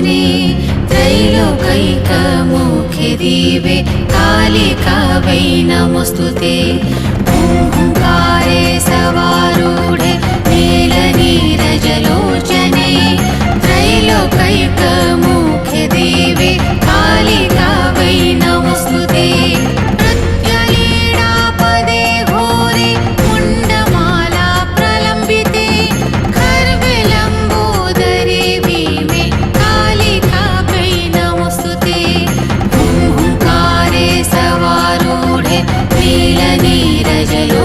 लोचने त्रैलोकैकमुखे दिवे कालिकावै नमोस्तुते ओंकारे सवारूढे नीलनीरजलोचने त्रैलोकैकमुखे दिवे कालिकावै नमोस्तुते प्रत्यलीडापदे घोरे मुण्डमाला प्रलम्बिते खर्विलम्बोदरे भीमे कालिकावै नमोस्तुते ओंकारे सवारूढे नीलनीरजलोचने